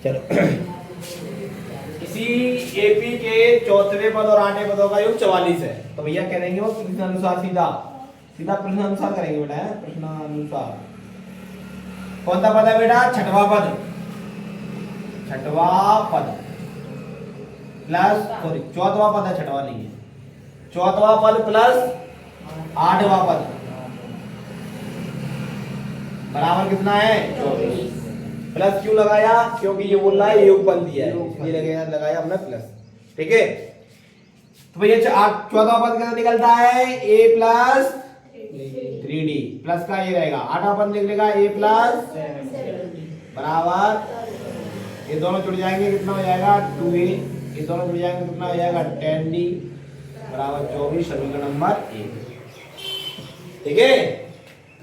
चलो इसी एपी के चौथे पद और 8वें पदों का योग 44 है। तो भैया कह देंगे वो प्रश्नानुसार सीधा सीधा प्रश्नानुसार करेंगे बेटा, है प्रश्नानुसार। कौन सा पद है बेटा? छठवां पद, छठवां पद प्लस सॉरी चौथवा पद है, छठवां नहीं है, चौथवा पद प्लस 8वां पद बराबर कितना है? 24। प्लस क्यों लगाया? क्योंकि ये बोल रहा है योगफल दिया है, इसलिए लगाया हमने प्लस। ठीक है, तो भैया चौथा पद कैसे निकलता है? a प्लस 3d प्लस का ये रहेगा, 8वां पद निकलेगा a प्लस बराबर ये दोनों जुड़ जाएंगे, कितना हो जाएगा? 2a। ये दोनों जुड़ जाएंगे, कितना हो जाएगा? 10d बराबर 24, समीकरण नंबर 1। ठीक है,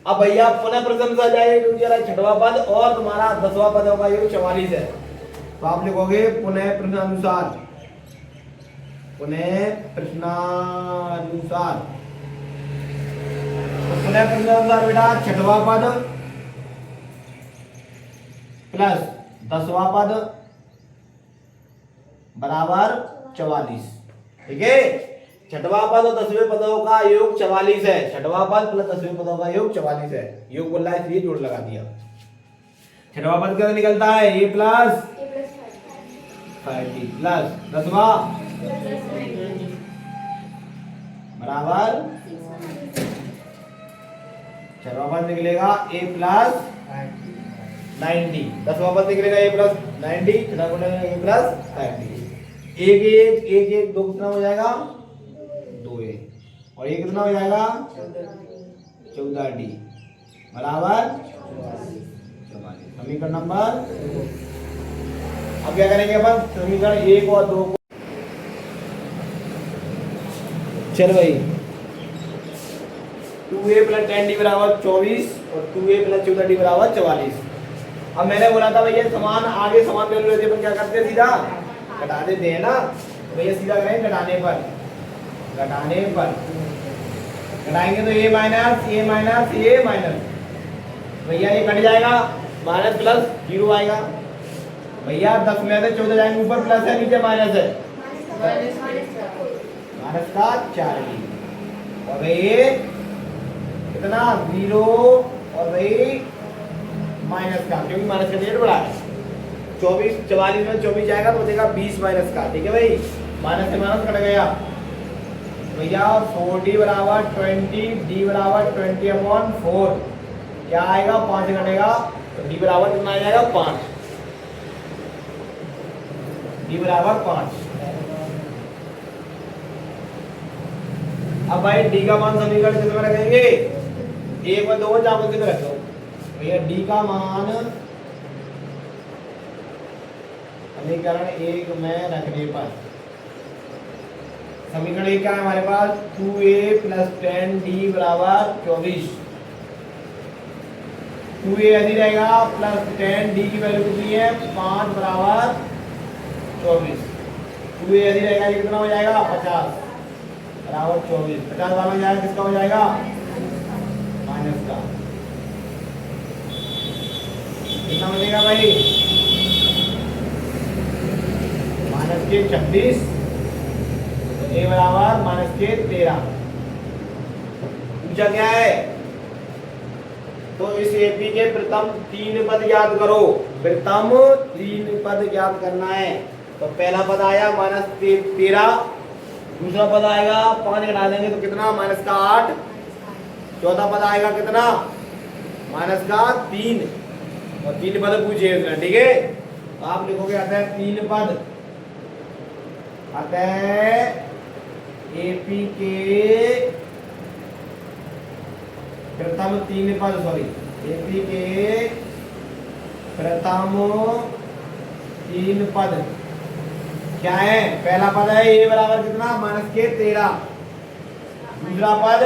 अब भैया पुनः प्रश्न जाएगा छठवां पद और तुम्हारा 10वां पद होगा योग 44 है। तो आप लिखोगे पुनः प्रश्नानुसार, पुनः प्रश्नानुसार। तो पुनः प्रश्नानुसार बेटा छठवां पद प्लस 10वां पद बराबर 44। ठीक है, छठवां पद और 10वें पदों का योग 44 है। छठवां पद प्लस 10वें पदों का योग 44 है। योग बोल रहा है इसलिए जोड़ लगा दिया। छठवां पद कैसे निकलता है? a प्लस 30 प्लस 10वां बराबर छठवां पद निकलेगा a प्लस 90, 10वां पद निकलेगा a प्लस 90, छठवां पद निकलेगा a प्लस 30। एक एक दो कितना हो जाएगा? 2a और ये कितना हो जाएगा? 14d बराबर 44। समीकरण नंबर। अब क्या करेंगे अपन? समीकरण 1 और 2 को चल भाई 2a प्लस 10d बराबर 24 और 2a प्लस 14d बराबर 44। अब मैंने बोला था भैया समान आगे समान वैल्यू रहती है, अपन क्या करते हैं? सीधा घटा देते हैं ना। तो भैया सीधा करेंगे घटाने पर, घटाने पर घटाएंगे तो a माइनस a माइनस भैया ये कट जाएगा, माइनस प्लस 0 आएगा। भैया 10 में से 14 जाएंगे, ऊपर प्लस है नीचे माइनस है, माइनस का 4d और भाई ये कितना 0 और भाई माइनस का, क्योंकि माइनस का डेट बड़ा है। 24 44 में 24 जाएगा तो बचेगा 20 माइनस का। ठीक है भाई, माइनस से माइनस कट गया भैया। 4d बराबर 20, d बराबर 20/4 क्या आएगा? 5 घटेगा तो d बराबर कितना आ जाएगा? 5। d बराबर 5। अब भाई d का मान समीकरण कितने में रखेंगे? 1 और 2 चाहो कितने रखो भैया? d का मान समीकरण 1 में रखने पर समीकरण 1 क्या है हमारे पास? 2a प्लस 10d बराबर 24। 2a ऐसी रहेगा प्लस 10d की वैल्यू कितनी है? 5 बराबर 24। 2a ऐसी रहेगा, ये कितना हो जाएगा? 50 बराबर 24। 50 वाला जाएगा किसका हो जाएगा? माइनस का। कितना बनेगा भाई? माइनस के 26 a बराबर माइनस के 13। पूछा क्या है? तो इस एपी के प्रथम 3 पद याद करो। प्रथम 3 पद याद करना है। तो पहला पद आया माइनस 13, दूसरा पद आएगा 5 घटा देंगे तो कितना? माइनस का 8। चौथा पद आएगा कितना? माइनस का 3 और 3 पद पूछे उसने। ठीक है, तो आप लिखोगे आता है 3 पद, आता है एपी के प्रथम 3 पद, सॉरी एपी के प्रथम 3 पद क्या है? पहला पद है a बराबर कितना? माइनस के 13। दूसरा पद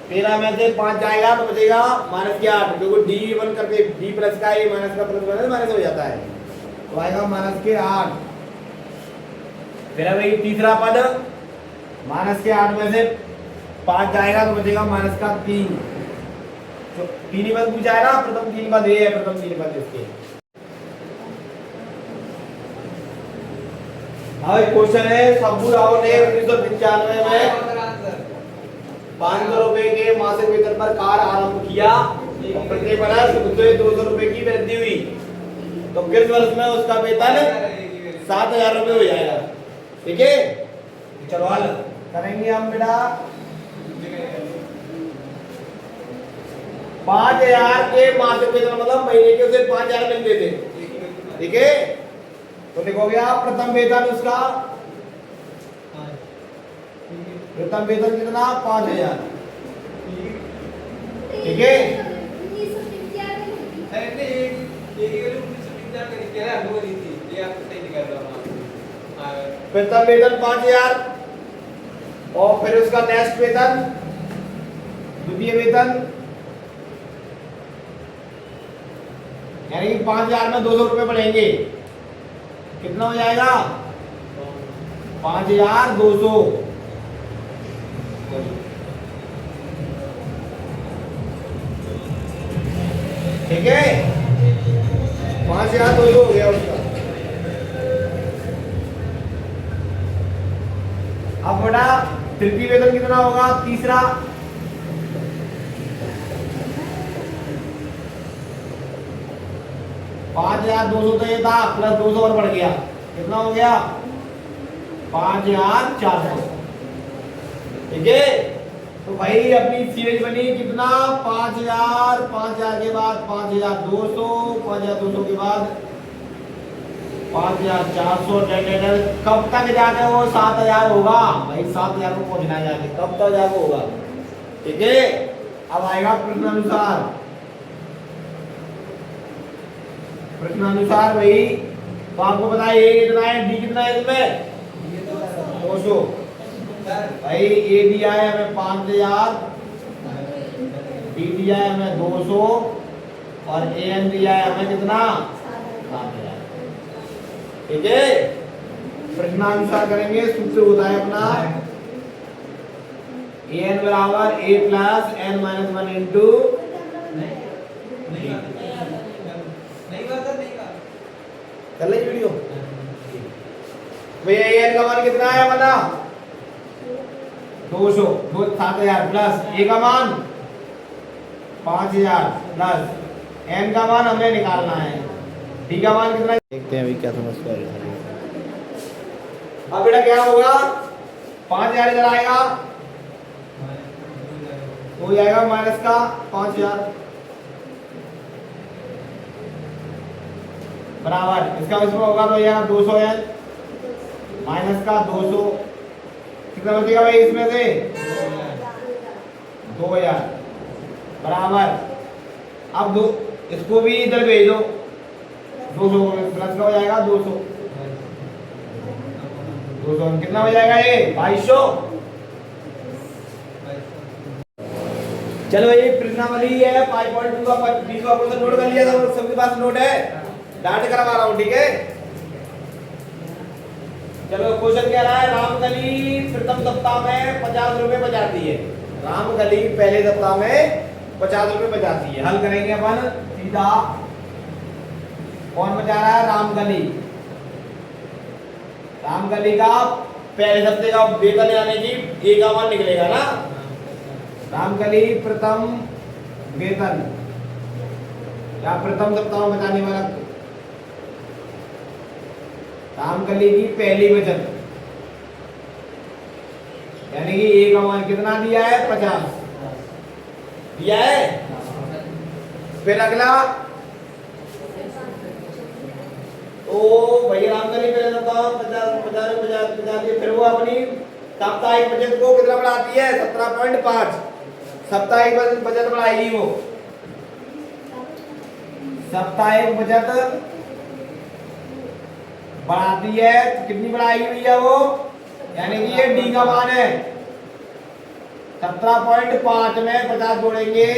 13 में से 5 जाएगा तो बचेगा माइनस के 8, क्योंकि डी वन करके डी प्लस का ये माइनस का प्लस माइनस हो जाता है, तो आएगा माइनस के 8। फिर भाई तीसरा पद माइनस के 8 में से 5 जाएगा तो बचेगा माइनस का 3। तो 3 ही पद पूछा है ना, प्रथम 3 पद ये है, प्रथम 3 पद इसके। अब क्वेश्चन है शंभू राव ने 1995 में 500 रुपए के मासिक वेतन पर कार्य आरंभ किया और प्रत्येक वर्ष उससे 200 रुपए की वृद्धि हुई, तो किस वर्ष में उसका वेतन 7,000 रुपए हो जाएगा। ठीक है, चलो हल करेंगे हम बेटा। 5,000 के मासिक वेतन मतलब महीने के उसे 5,000 मिलते थे। ठीक है, तो लिखोगे आप प्रथम वेतन उसका, प्रथम वेतन कितना 5,000। ठीक है, प्रथम वेतन 5,000 और फिर उसका नेक्स्ट वेतन द्वितीय वेतन, यानी कि 5,000 में 200 रुपए बढ़ेंगे, कितना हो जाएगा 5,200। ठीक है, 5,200 हो गया उसका। अब बेटा तृतीय वेतन कितना होगा, तीसरा 5,200 तो ये था, प्लस 200 और बढ़ गया, कितना हो गया 5,400। ठीक है, तो भाई अपनी सीरीज बनी कितना 5,000, 5,000 के बाद 5,200, 5,200 के बाद 5,400। कब तक जाके वो 7,000 होगा भाई, 7,000 को पहुंचना जाके कब तक जाके होगा। ठीक है, अब आएगा प्रश्नानुसार। प्रश्नानुसार भाई तो आपको पता है ए कितना है, डी कितना है इसमें 200। भाई ए दिया है हमें 5,000, डी दिया है हमें 200 और ए एन दिया है हमें कितना 7,000। ठीक है, प्रश्नानुसार करेंगे, सूत्र होता है अपना ए एन बराबर ए प्लस एन माइनस 1 इंटू कर ली वीडियो। भैया ए एन का मान कितना है बता 200, 7,000 प्लस ए का मान 5,000 प्लस एन का मान हमें निकालना है, डी का मान कितना देखते हैं अभी क्या समझते हैं। अब बेटा क्या होगा 5,000 इधर आएगा तो हो जाएगा माइनस का 5,000 बराबर इसका इसमें होगा तो यह 200 एन माइनस का 200, कितना बचेगा भाई इसमें से 2,000 बराबर। अब दो इसको भी इधर भेज दो, 200 प्लस का हो जाएगा 200, 200 कितना हो जाएगा ये 2,200। चलो ये प्रश्नावली है 5.2 का 20 का क्वेश्चन नोट कर लिया था, सबके पास नोट है, डांट करवा रहा हूं। ठीक है, चलो क्वेश्चन क्या रहा है, रामकली प्रथम सप्ताह में 50 रुपए बचाती है। रामकली पहले सप्ताह में 50 रुपए बचाती है। हल करेंगे अपन सीधा, कौन बचा रहा है रामकली, रामकली का पहले सप्ताह का वेतन यानी कि ए का मान निकलेगा ना। रामकली प्रथम वेतन या प्रथम सप्ताह में बचाने वाला, रामकली की पहली बचत यानी कि ए का मान कितना दिया है 50 दिया है। फिर अगला तो भैया रामकली पहले सप्ताह 50 फिर वो अपनी साप्ताहिक बचत को कितना बढ़ाती है 17.5, साप्ताहिक बचत बढ़ाएगी वो, साप्ताहिक बचत बढ़ाती है, कितनी बढ़ाएगी भैया वो, यानी कि ये डी का मान है 17.5 में 50 जोड़ेंगे,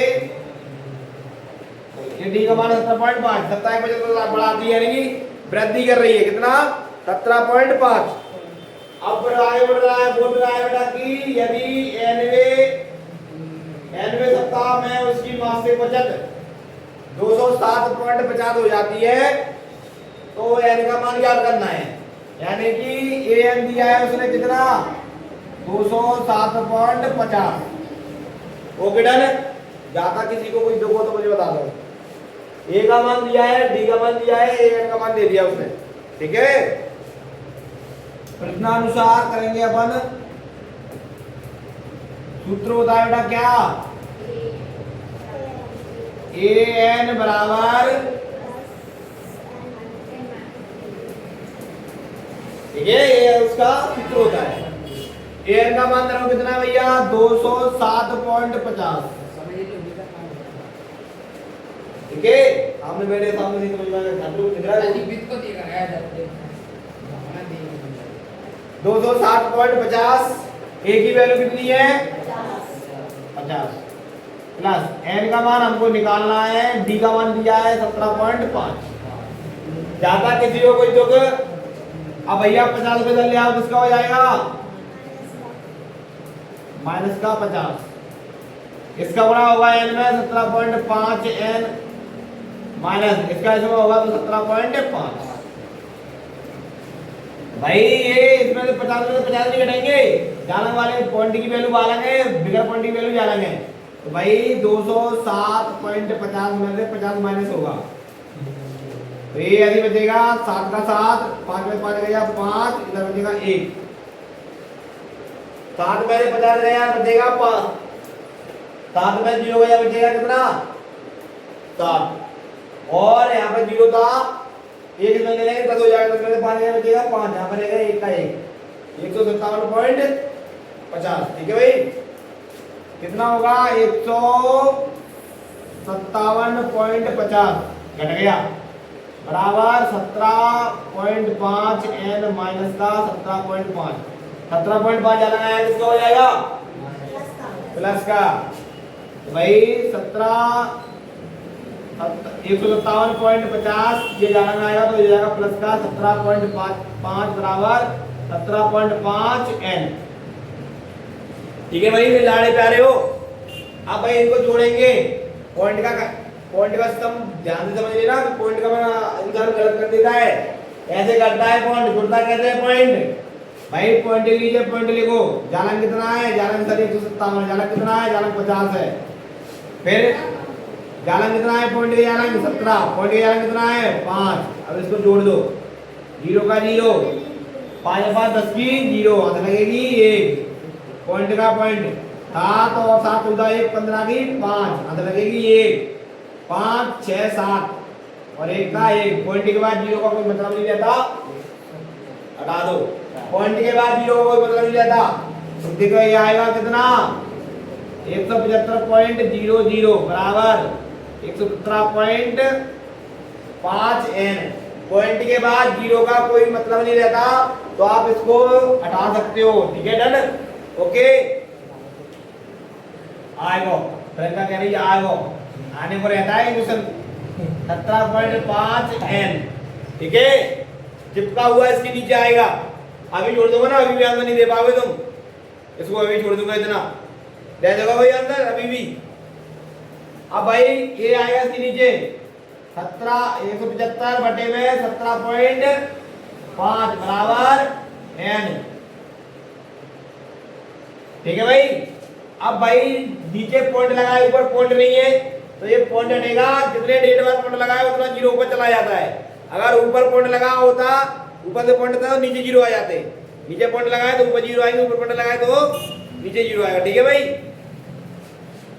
ये डी का मान 17.5, साप्ताहिक बचत बढ़ाती है यानी कि वृद्धि कर रही है, कितना 17.5। अब आगे बढ़ रहा है, बोल रहा है बेटा कि यदि एनवे सप्ताह में उसकी मासिक बचत 207.50 हो जाती है तो एन का मान याद करना है, यानी कि ए एन दिया है उसने कितना 207.50। Okay done. जाता किसी को कुछ देखो तो मुझे बता दो। ए का मान दिया है, डी का मान दिया है, ए एन का मान दे दिया उसने। ठीक है, प्रश्नानुसार करेंगे अपन। सूत्र होता है बेटा क्या, ए एन बराबर, ठीक है, ये उसका सूत्र होता है। ए एन का मान धरो कितना है भैया 207.50। ठीक है, आपने मेरे सामने नहीं समझ में दिख रहा है 207.50। ए की वैल्यू कितनी है 50 प्लस एन का मान हमको निकालना है, डी का मान दिया है 17.5। ज्यादा किसी को कोई दुख, अब भैया 50 रुपए ले आओ, किसका हो जाएगा माइनस का 50। इसका बड़ा होगा एन में 17.5 एन माइनस इसका इसमें होगा तो 17.5। भाई ये इसमें से 50 में से 50 नहीं घटाएंगे, जालन वाले पॉइंट की वैल्यू डालेंगे, बिगर पॉइंट की वैल्यू डालेंगे। तो भाई 207.50 में से 50 माइनस होगा तो ये यदि बचेगा 7 का 7, 5 में 5 गया 5, इधर बचेगा 1। 7 में से 50 गया बचेगा 5, 7 में 0 गया बचेगा कितना 7, और यहाँ पे 0 था, 1 इसमें ले लेंगे 10 हो जाएगा, 10 में से 5 गया बचेगा 5, यहाँ पर रहेगा 1 का 1, 157.50। ठीक है भाई, कितना होगा 157.50 घट गया बराबर 17.5 एन माइनस का 17.5। 17.5 जाना है किसका हो जाएगा प्लस का, तो भाई 157.50 ये जाना आएगा तो ये जाएगा प्लस का 17.5 बराबर 17.5 एन। ठीक है भाई, लाड़े प्यारे हो। अब भाई इनको जोड़ेंगे, पॉइंट का सिस्टम ध्यान से समझ लेना, पॉइंट का इंसान गलत कर देता है, ऐसे करता है पॉइंट, जुड़ता कैसे है पॉइंट। भाई पॉइंट लीजिए, पॉइंट लिखो, जालन कितना है, जालन सर 157, जालन कितना है, जालन 50 है, फिर जालन कितना है, पॉइंट का जालन 17, पॉइंट का जालन कितना है 5। अब इसको जोड़ दो, 0 का 0, 5 5 10 की 0, आंसर लगेगी 1, पॉइंट का पॉइंट 7 और 7 होगा 1 15 की 5, आंसर लगेगी 1, 5 6 7 और 1 का 1। पॉइंट के बाद 0 का कोई मतलब नहीं रहता, हटा दो। पॉइंट के बाद 0 का कोई मतलब नहीं रहता, तो देखो ये आएगा कितना 175.00 बराबर 117.5 एन। पॉइंट के बाद 0 का कोई मतलब नहीं रहता, तो आप इसको हटा सकते हो। ठीक है, डन। ओके, आएगा प्रियंका कह रही है आएगा, आने को रहता है क्वेश्चन 17.5 एन। ठीक है, चिपका हुआ इसके नीचे आएगा। अभी छोड़ दूंगा ना, अभी भी आंसर नहीं दे पाओगे तुम, इसको अभी छोड़ दूंगा, इतना दे देगा भाई आंसर अभी भी। अब भाई ये आएगा इसके नीचे 175 बटे में 17.5 बराबर एन। ठीक है भाई, अब भाई नीचे पॉइंट लगाए, ऊपर पॉइंट नहीं है तो ये पॉइंट हटेगा, जितने डेट बाद पॉइंट लगाए उतना 0 ऊपर चला जाता है। अगर ऊपर पॉइंट लगा होता, ऊपर से पॉइंट था तो नीचे 0 आ जाते, नीचे पॉइंट लगाए तो ऊपर 0 आएंगे, ऊपर पॉइंट लगाए तो नीचे 0 आएगा। ठीक है भाई,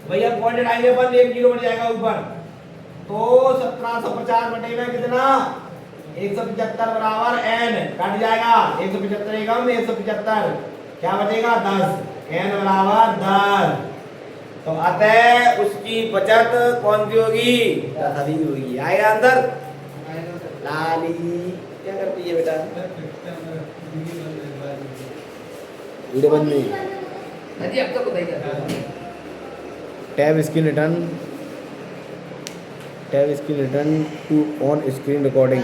भैया पॉइंट हटाएंगे अपन, 1 0 बढ़ जाएगा ऊपर, तो 1750 बटे में कितना 175 बराबर एन, कट जाएगा 175 एकम 175, क्या बचेगा 10, एन बराबर 10। तो अतः उसकी बचत कौन सी होगी 10 होगी। आएगा आंसर लाली। क्या करती है बेटा, वीडियो बंद नहीं, अब तक बताइए। Tab screen return to on screen recording.